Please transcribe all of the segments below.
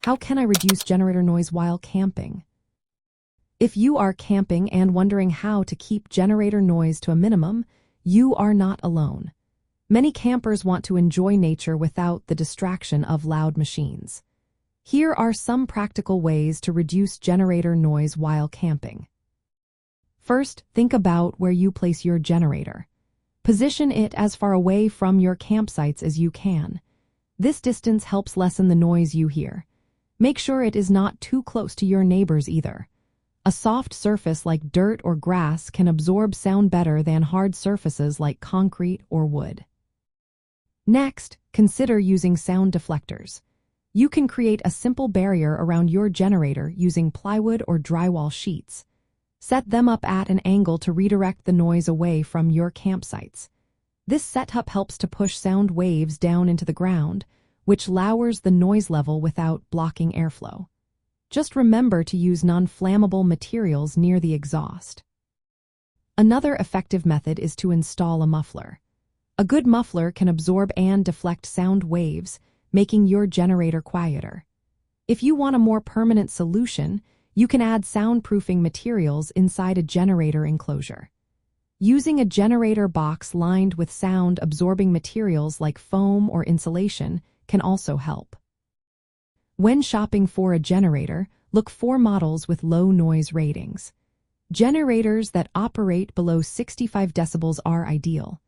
How can I reduce generator noise while camping? If you are camping and wondering how to keep generator noise to a minimum, you are not alone. Many campers want to enjoy nature without the distraction of loud machines. Here are some practical ways to reduce generator noise while camping. First, think about where you place your generator. Position it as far away from your campsites as you can. This distance helps lessen the noise you hear. Make sure it is not too close to your neighbors either. A soft surface like dirt or grass can absorb sound better than hard surfaces like concrete or wood. Next, consider using sound deflectors. You can create a simple barrier around your generator using plywood or drywall sheets. Set them up at an angle to redirect the noise away from your campsites. This setup helps to push sound waves down into the ground, which lowers the noise level without blocking airflow. Just remember to use non-flammable materials near the exhaust. Another effective method is to install a muffler. A good muffler can absorb and deflect sound waves, making your generator quieter. If you want a more permanent solution, you can add soundproofing materials inside a generator enclosure. Using a generator box lined with sound-absorbing materials like foam or insulation can also help. When shopping for a generator, look for models with low noise ratings. Generators that operate below 65 decibels are ideal.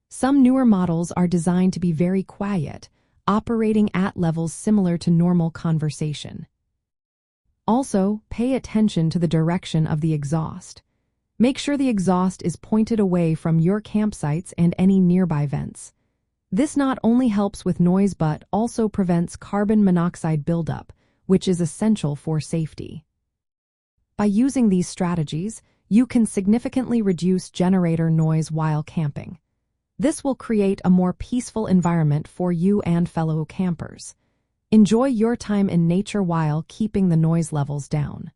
Some newer models are designed to be very quiet, operating at levels similar to normal conversation. Also, pay attention to the direction of the exhaust. Make sure the exhaust is pointed away from your campsites and any nearby vents. This not only helps with noise but also prevents carbon monoxide buildup, which is essential for safety. By using these strategies, you can significantly reduce generator noise while camping. This will create a more peaceful environment for you and fellow campers. Enjoy your time in nature while keeping the noise levels down.